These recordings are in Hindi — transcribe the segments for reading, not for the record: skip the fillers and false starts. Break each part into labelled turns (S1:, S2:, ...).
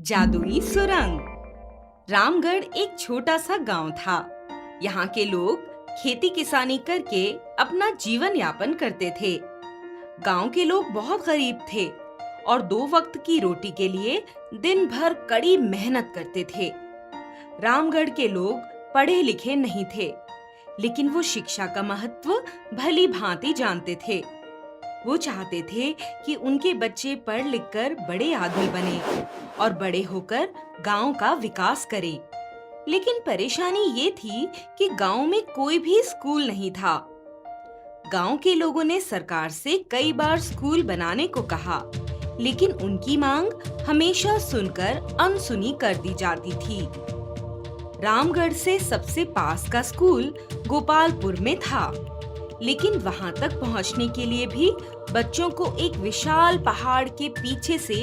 S1: जादुई सुरंग। रामगढ़ एक छोटा सा गांव था। यहाँ के लोग खेती किसानी करके अपना जीवन यापन करते थे। गांव के लोग बहुत गरीब थे और 2 वक्त की रोटी के लिए दिन भर कड़ी मेहनत करते थे। रामगढ़ के लोग पढ़े लिखे नहीं थे, लेकिन वो शिक्षा का महत्व भली भांति जानते थे। वो चाहते थे कि उनके बच्चे पढ़ लिख कर बड़े आदमी बने और बड़े होकर गांव का विकास करें। लेकिन परेशानी ये थी कि गांव में कोई भी स्कूल नहीं था। गांव के लोगों ने सरकार से कई बार स्कूल बनाने को कहा, लेकिन उनकी मांग हमेशा सुनकर अनसुनी कर दी जाती थी। रामगढ़ से सबसे पास का स्कूल गोपालपुर में था, लेकिन वहां तक पहुंचने के लिए भी बच्चों को एक विशाल पहाड़ के पीछे से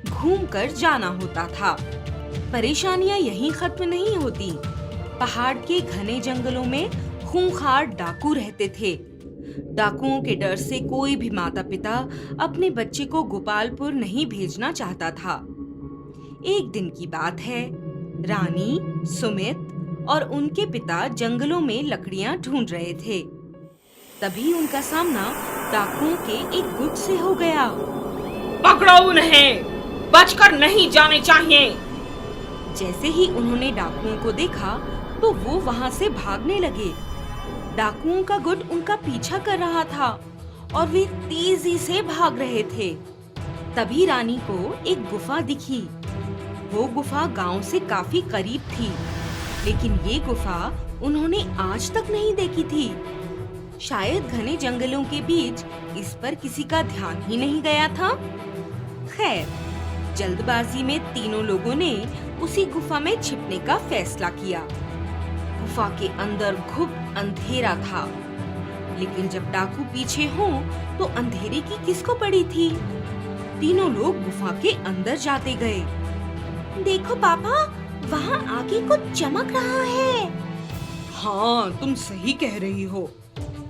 S1: घूमकर जाना होता था। परेशानियां यहीं खत्म नहीं होती। पहाड़ के घने जंगलों में खूंखार डाकू रहते थे। डाकुओं के डर से कोई भी माता पिता अपने बच्चे को गोपालपुर नहीं भेजना चाहता था। एक दिन की बात है, रानी, सुमित और उनके पिता जंगलों में लकड़ियां ढूंढ रहे थे। तभी उनका सामना डाकुओं के एक गुट से हो गया।
S2: पकड़ो उन्हें, बचकर नहीं जाने चाहिए।
S1: जैसे ही उन्होंने डाकुओं को देखा तो वो वहां से भागने लगे। डाकुओं का गुट उनका पीछा कर रहा था और वे तेजी से भाग रहे थे। तभी रानी को एक गुफा दिखी। वो गुफा गांव से काफी करीब थी, लेकिन ये गुफा उन्होंने आज तक नहीं देखी थी। शायद घने जंगलों के बीच इस पर किसी का ध्यान ही नहीं गया था। खैर, जल्दबाजी में तीनों लोगों ने उसी गुफा में छिपने का फैसला किया। गुफा के अंदर घुप अंधेरा था, लेकिन जब डाकू पीछे हों तो अंधेरे की किसको पड़ी थी। तीनों लोग गुफा के अंदर जाते गए। देखो पापा, वहाँ आगे कुछ चमक रहा है।
S2: हाँ, तुम सही कह रही हो।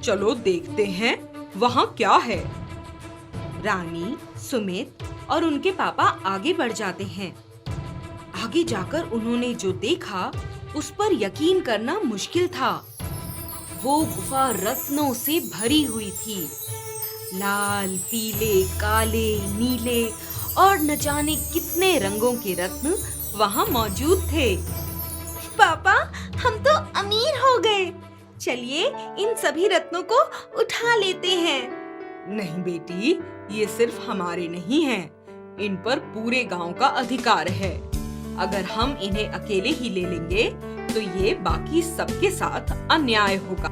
S2: चलो देखते हैं वहाँ क्या है।
S1: रानी, सुमित और उनके पापा आगे बढ़ जाते हैं। आगे जाकर उन्होंने जो देखा उस पर यकीन करना मुश्किल था। वो गुफा रत्नों से भरी हुई थी। लाल, पीले, काले, नीले और न जाने कितने रंगों के रत्न वहाँ मौजूद थे। पापा, हम तो अमीर हो गए। चलिए इन सभी रत्नों को उठा लेते हैं।
S2: नहीं बेटी, ये सिर्फ हमारे नहीं हैं। इन पर पूरे गांव का अधिकार है। अगर हम इन्हें अकेले ही ले लेंगे तो ये बाकी सबके साथ अन्याय होगा।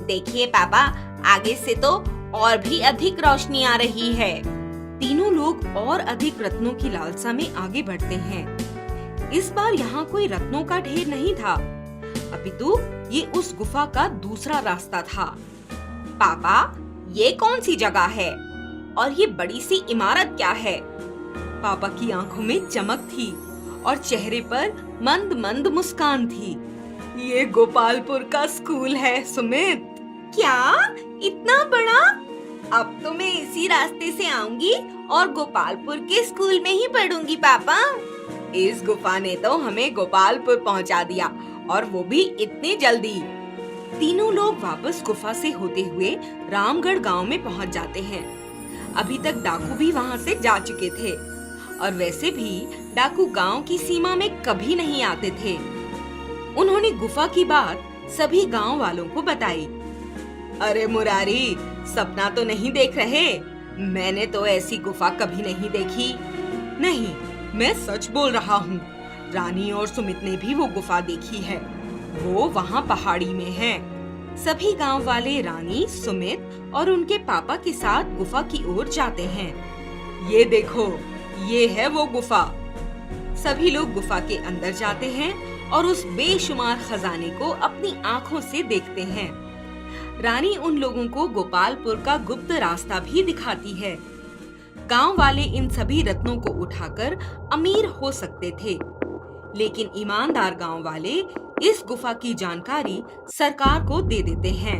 S3: देखिए पापा, आगे से तो और भी अधिक रोशनी आ रही है।
S1: तीनों लोग और अधिक रत्नों की लालसा में आगे बढ़ते हैं। इस बार यहाँ कोई रत्नों का ढेर नहीं था, अपितु ये उस गुफा का दूसरा रास्ता था।
S3: पापा, ये कौन सी जगह है और ये बड़ी सी इमारत क्या है?
S1: पापा की आंखों में चमक थी और चेहरे पर मंद मंद मुस्कान थी।
S2: ये गोपालपुर का स्कूल है सुमित।
S3: क्या? इतना बड़ा? अब तो मैं इसी रास्ते से आऊंगी और गोपालपुर के स्कूल में ही पढ़ूंगी पापा।
S2: इस गुफा ने तो हमें गोपालपुर पहुंचा दिया, और वो भी इतनी जल्दी।
S1: तीनों लोग वापस गुफा से होते हुए रामगढ़ गांव में पहुंच जाते हैं। अभी तक डाकू भी वहां से जा चुके थे, और वैसे भी डाकू गांव की सीमा में कभी नहीं आते थे। उन्होंने गुफा की बात सभी गांव वालों को बताई।
S2: अरे मुरारी, सपना तो नहीं देख रहे? मैंने तो ऐसी गुफा कभी नहीं देखी। नहीं, मैं सच बोल रहा हूँ। रानी और सुमित ने भी वो गुफा देखी है। वो वहाँ पहाड़ी में है।
S1: सभी गांव वाले रानी, सुमित और उनके पापा के साथ गुफा की ओर जाते हैं।
S2: ये देखो, ये है वो गुफा।
S1: सभी लोग गुफा के अंदर जाते हैं और उस बेशुमार खजाने को अपनी आँखों से देखते हैं। रानी उन लोगों को गोपालपुर का गुप्त रास्ता भी दिखाती है। गांव वाले इन सभी रत्नों को उठाकर अमीर हो सकते थे, लेकिन ईमानदार गांव वाले इस गुफा की जानकारी सरकार को दे देते हैं।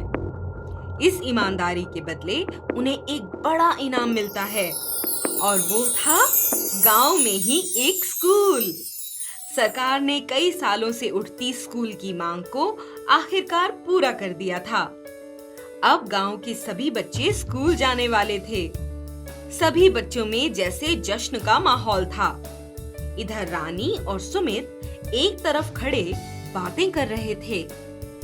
S1: इस ईमानदारी के बदले उन्हें एक बड़ा इनाम मिलता है, और वो था
S2: गांव में ही एक स्कूल। सरकार ने कई सालों से उठती स्कूल की मांग को आखिरकार पूरा कर दिया था। अब गांव के सभी बच्चे स्कूल जाने वाले थे। सभी बच्चों में जैसे जश्न का माहौल था। इधर रानी और सुमित एक तरफ खड़े बातें कर रहे थे।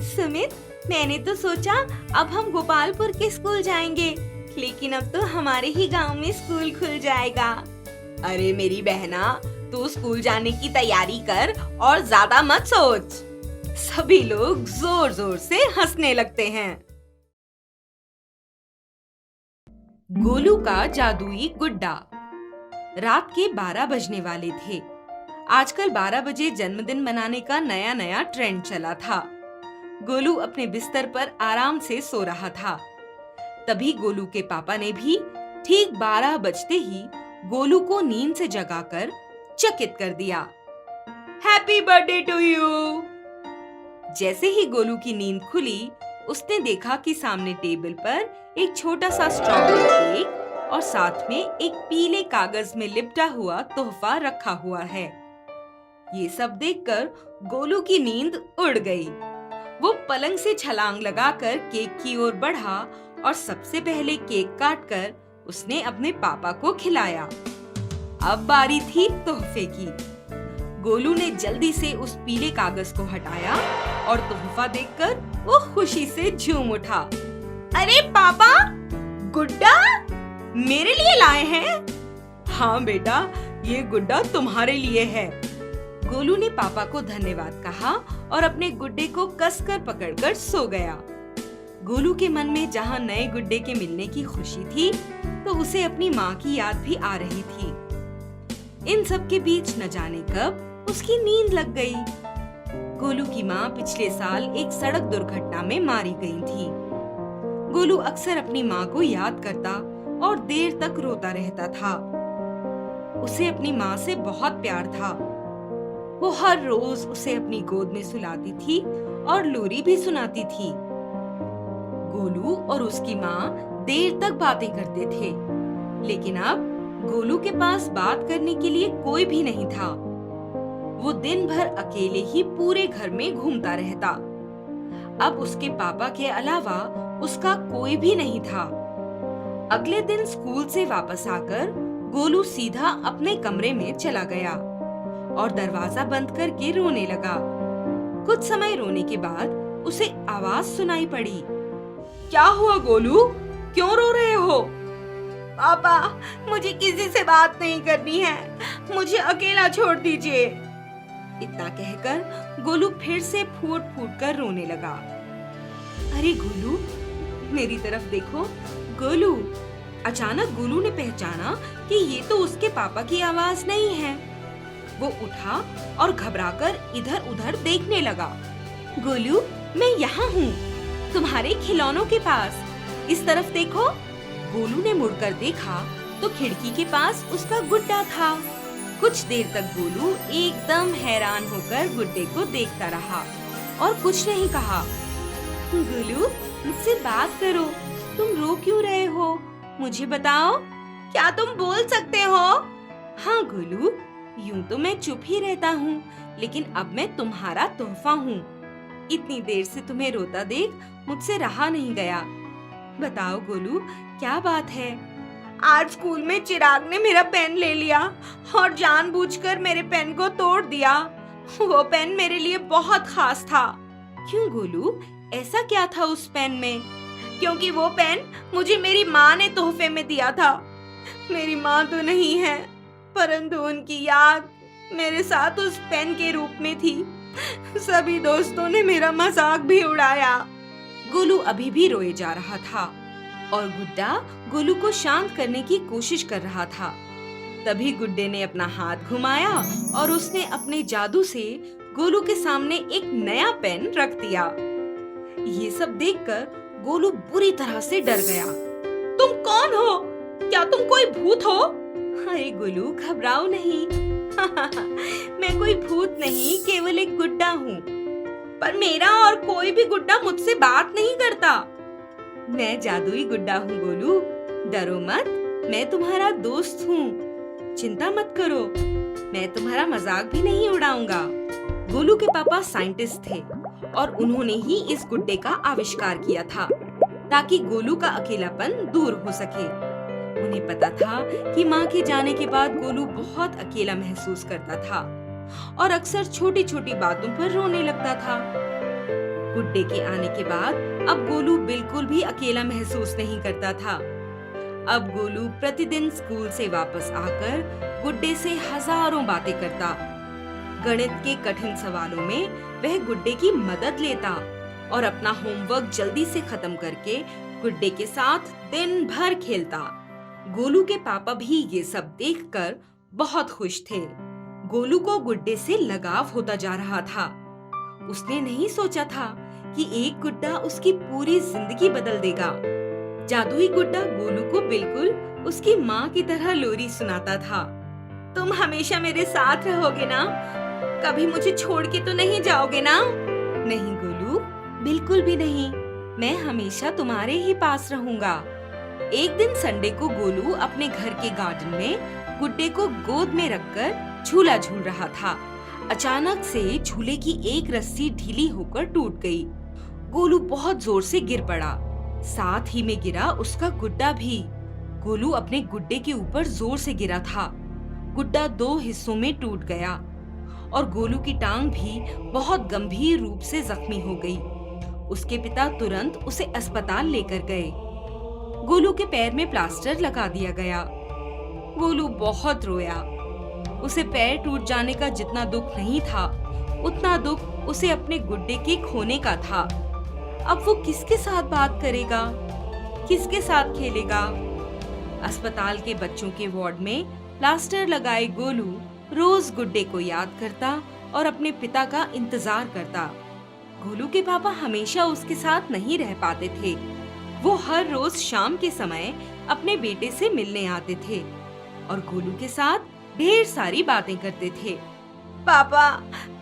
S3: सुमित, मैंने तो सोचा अब हम गोपालपुर के स्कूल जाएंगे, लेकिन अब तो हमारे ही गांव में स्कूल खुल जाएगा।
S2: अरे मेरी बहना, तू स्कूल जाने की तैयारी कर और ज्यादा मत सोच। सभी लोग जोर जोर से हंसने लगते हैं। गोलू का जादुई गुड्डा। रात के 12 बजने वाले थे। आजकल 12 बजे जन्मदिन मनाने का नया नया ट्रेंड चला था। गोलू अपने बिस्तर पर आराम से सो रहा था। तभी गोलू के पापा ने भी ठीक 12 बजते ही गोलू को नींद से जगाकर चकित कर दिया। Happy birthday to you. जैसे ही गोलू की नींद खुली, उसने देखा कि सामने टेबल पर एक छोटा सा स्ट्रॉबेरी केक और साथ में एक पीले कागज में लिपटा हुआ तोहफा रखा हुआ है। ये सब देखकर गोलू की नींद उड़ गई। वो पलंग से छलांग लगाकर केक की ओर बढ़ा और सबसे पहले केक काटकर उसने अपने पापा को खिलाया। अब बारी थी तोहफे की। गोलू ने जल्दी से उस पीले कागज को हटाया और तोहफा देखकर वो खुशी से झूम उठा।
S3: अरे पापा, गुड्डा मेरे लिए लाए हैं?
S2: हाँ बेटा, ये गुड्डा तुम्हारे लिए है। गोलू ने पापा को धन्यवाद कहा और अपने गुड्डे को कसकर पकड़कर सो गया। गोलू के मन में जहाँ नए गुड्डे के मिलने की खुशी थी, तो उसे अपनी माँ की याद भी आ रही थी। इन सब के बीच न जाने कब उसकी नींद लग गई। गोलू की माँ पिछले साल एक सड़क दुर्घटना में मारी गई थी। गोलू अक्सर अपनी माँ को याद करता और देर तक रोता रहता था। उसे अपनी माँ से बहुत प्यार था। वो हर रोज उसे अपनी गोद में सुलाती थी और लोरी भी सुनाती थी। गोलू और उसकी माँ देर तक बातें करते थे, लेकिन अब गोलू के पास बात करने के लिए कोई भी नहीं था। वो दिन भर अकेले ही पूरे घर में घूमता रहता। अब उसके पापा के अलावा उसका कोई भी नहीं था। अगले दिन स्कूल से वापस आकर गोलू सीधा अपने कमरे में चला गया और दरवाजा बंद करके रोने लगा। कुछ समय रोने के बाद उसे आवाज सुनाई पड़ी। क्या हुआ गोलू, क्यों रो रहे हो?
S3: पापा, मुझे किसी से बात नहीं करनी है, मुझे अकेला छोड़ दीजिए।
S2: इतना कहकर गोलू फिर से फूट फूट कर रोने लगा। अरे गोलू, मेरी तरफ देखो। गोलू। अचानक गोलू ने पहचाना कि ये तो उसके पापा की आवाज नहीं है। वो उठा और घबराकर इधर उधर देखने लगा।
S3: गोलू, मैं यहाँ हूँ, तुम्हारे खिलौनों के पास। इस तरफ देखो।
S2: गोलू ने मुड़कर देखा तो खिड़की के पास उसका गुड्डा था। कुछ देर तक गोलू एकदम हैरान होकर गुड्डे को देखता रहा और कुछ नहीं कहा।
S3: गोलू, मुझसे बात करो, तुम रो क्यों रहे हो? मुझे बताओ, क्या तुम बोल सकते हो?
S2: हाँ गोलू, यूं तो मैं चुप ही रहता हूँ, लेकिन अब मैं तुम्हारा तोहफा हूँ। इतनी देर से तुम्हें रोता देख मुझसे रहा नहीं गया। बताओ गोलू, क्या बात है?
S3: आज स्कूल में चिराग ने मेरा पेन ले लिया और जानबूझकर मेरे पेन को तोड़ दिया। वो पेन मेरे लिए बहुत खास था।
S2: क्यों गोलू, ऐसा क्या था उस पेन में?
S3: क्योंकि वो पेन मुझे मेरी माँ ने तोहफे में दिया था। मेरी माँ तो नहीं है, परंतु उनकी याद मेरे साथ उस पेन के रूप में थी। सभी दोस्तों ने मेरा मजाक भी उड़ाया।
S2: गोलू अभी भी रोए जा रहा था और गुड्डा गोलू को शांत करने की कोशिश कर रहा था। तभी गुड्डे ने अपना हाथ घुमाया और उसने अपने जादू से गोलू के सामने एक नया पेन रख दिया। ये सब देखकर गोलू बुरी तरह से डर गया।
S3: तुम कौन हो? क्या तुम कोई भूत हो?
S2: अरे गोलू, घबराओ नहीं। मैं कोई भूत नहीं, केवल एक गुड्डा हूँ।
S3: पर मेरा और कोई भी गुड्डा मुझसे बात नहीं करता।
S2: मैं जादुई गुड्डा हूँ गोलू, डरो मत, मैं तुम्हारा दोस्त हूँ।
S1: चिंता मत करो, मैं तुम्हारा मजाक भी नहीं उड़ाऊंगा। गोलू के पापा साइंटिस्ट थे और उन्होंने ही इस गुड्डे का आविष्कार किया था ताकि गोलू का अकेलापन दूर हो सके। उन्हें पता था कि माँ के जाने के बाद गोलू बहुत अकेला महसूस करता था और अक्सर छोटी छोटी बातों पर रोने लगता था। गुड्डे के आने के बाद अब गोलू बिल्कुल भी अकेला महसूस नहीं करता था। अब गोलू प्रतिदिन स्कूल से वापस आकर गुड्डे से हजारों बातें करता। गणित के कठिन सवालों में वह गुड्डे की मदद लेता और अपना होमवर्क जल्दी से खत्म करके गुड्डे के साथ दिन भर खेलता। गोलू के पापा भी ये सब देखकर बहुत खुश थे। गोलू को गुड्डे से लगाव होता जा रहा था। उसने नहीं सोचा था कि एक गुड्डा उसकी पूरी जिंदगी बदल देगा। जादुई गुड्डा गोलू को बिल्कुल उसकी माँ की तरह लोरी सुनाता था।
S3: तुम हमेशा मेरे साथ रहोगे ना? कभी मुझे छोड़ के तो नहीं जाओगे ना?
S1: नहीं गोलू, बिल्कुल भी नहीं। मैं हमेशा तुम्हारे ही पास रहूंगा। एक दिन संडे को गोलू अपने घर के गार्डन में गुड्डे को गोद में रखकर झूला झूल रहा था। अचानक से झूले की एक रस्सी ढीली होकर टूट गई। गोलू बहुत जोर से गिर पड़ा। साथ ही में गिरा उसका गुड्डा भी। गोलू अपने गुड्डे के ऊपर जोर से गिरा था। गुड्डा 2 हिस्सों में टूट गया और गोलू की टांग भी बहुत गंभीर रूप से जख्मी हो गई। उसके पिता तुरंत उसे अस्पताल लेकर गए। गोलू के पैर में प्लास्टर लगा दिया गया। गोलू बहुत रोया। उसे पैर टूट जाने का जितना दुख नहीं था, उतना दुख उसे अपने गुड्डे के खोने का था। अब वो किसके साथ बात करेगा, किसके साथ खेलेगा? अस्पताल के बच्चों के वार्ड में प्लास्टर लगाए गोलू रोज गुड्डे को याद करता और अपने पिता का इंतजार करता। गोलू के पापा हमेशा उसके साथ नहीं रह पाते थे। वो हर रोज शाम के समय अपने बेटे से मिलने आते थे और गोलू के साथ ढेर सारी बातें करते थे।
S3: पापा,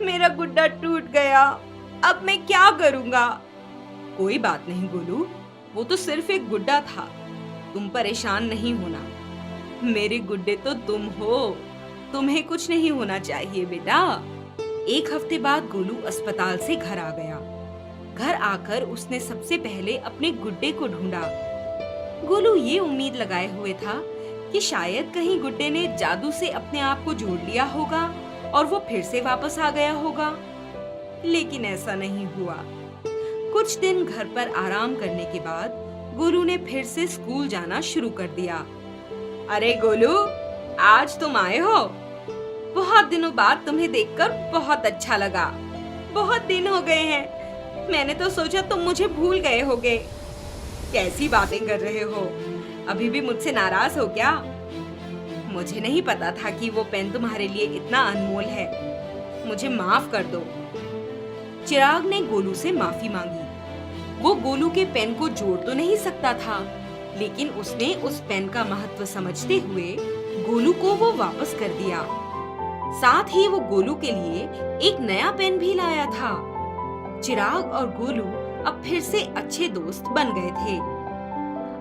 S3: मेरा गुड्डा टूट गया, अब मैं क्या करूँगा?
S1: कोई बात नहीं गोलू, वो तो सिर्फ एक गुड्डा था। तुम परेशान नहीं होना। मेरे गुड्डे तो तुम हो, तुम्हें कुछ नहीं होना चाहिए बेटा। एक हफ्ते बाद गोलू अस्पताल से घर आ गया। घर आकर उसने सबसे पहले अपने गुड्डे को ढूंढा। गोलू ये उम्मीद लगाए हुए था कि शायद कहीं गुड्डे ने जादू से अपने आप को जोड़ लिया होगा और वो फिर से वापस आ गया होगा, लेकिन ऐसा नहीं हुआ। कुछ दिन घर पर आराम करने के बाद गोलू ने फिर से स्कूल जाना शुरू कर दिया।
S3: अरे गोलू, आज तुम आए हो। बहुत दिनों बाद तुम्हें देखकर बहुत अच्छा लगा। बहुत दिन हो गए हैं। मैंने तो सोचा तुम मुझे भूल गए होगे।
S2: कैसी बातें कर रहे हो? अभी भी मुझसे नाराज हो क्या? मुझे नहीं पता था कि वो पेन तुम्हारे लिए इतना अनमोल है। मुझे माफ कर दो। चिराग ने गोलू से माफी मांगी। वो गोलू के पेन को जोड़ तो नहीं सकता था, लेकिन उसने उस पेन का महत्व समझते हुए गोलू को वो वापस कर दिया। साथ ही वो गोलू के लिए एक नया पेन भी लाया था। चिराग और गोलू अब फिर से अच्छे दोस्त बन गए थे।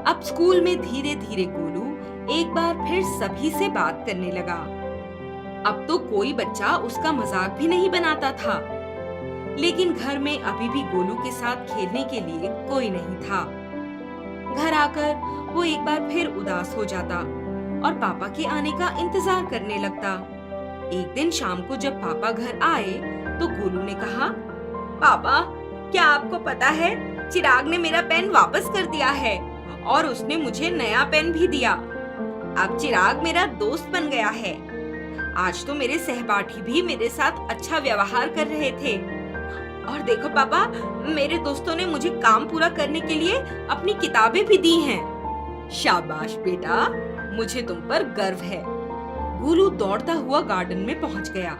S2: अब स्कूल में धीरे धीरे गोलू एक बार फिर सभी से बात करने लगा। अब तो कोई बच्चा उसका मजाक भी नहीं बनाता था, लेकिन घर में अभी भी गोलू के साथ खेलने के लिए कोई नहीं था। घर आकर वो एक बार फिर उदास हो जाता और पापा के आने का इंतजार करने लगता। एक दिन शाम को जब पापा घर आए तो गोलू ने कहा,
S3: पापा, क्या आपको पता है चिराग ने मेरा पेन वापस कर दिया है और उसने मुझे नया पेन भी दिया। अब चिराग मेरा दोस्त बन गया है। आज तो मेरे सहपाठी भी मेरे साथ अच्छा व्यवहार कर रहे थे। और देखो पापा, मेरे दोस्तों ने मुझे काम पूरा करने के लिए अपनी किताबें भी दी हैं।
S2: शाबाश बेटा, मुझे तुम पर गर्व है। गोलू दौड़ता हुआ गार्डन में पहुंच गया।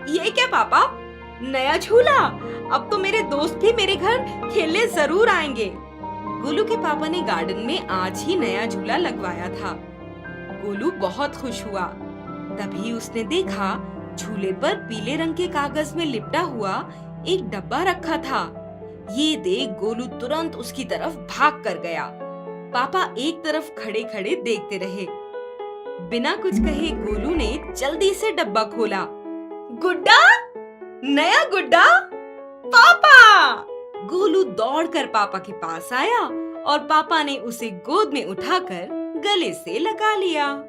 S3: ये क्या पापा, नया झूला? अब तो मेरे दोस्त भी मेरे घर खेलने जरूर आएंगे।
S1: गोलू के पापा ने गार्डन में आज ही नया झूला लगवाया था। गोलू बहुत खुश हुआ। तभी उसने देखा झूले पर पीले रंग के कागज में लिपटा हुआ एक डब्बा रखा था। ये देख गोलू तुरंत उसकी तरफ भाग कर गया। पापा एक तरफ खड़े खड़े देखते रहे। बिना कुछ कहे गोलू ने जल्दी से डब्बा खोला।
S3: गुड्डा, नया गुड्डा।
S1: पापा! गोलू दौड़कर पापा के पास आया और पापा ने उसे गोद में उठाकर गले से लगा लिया।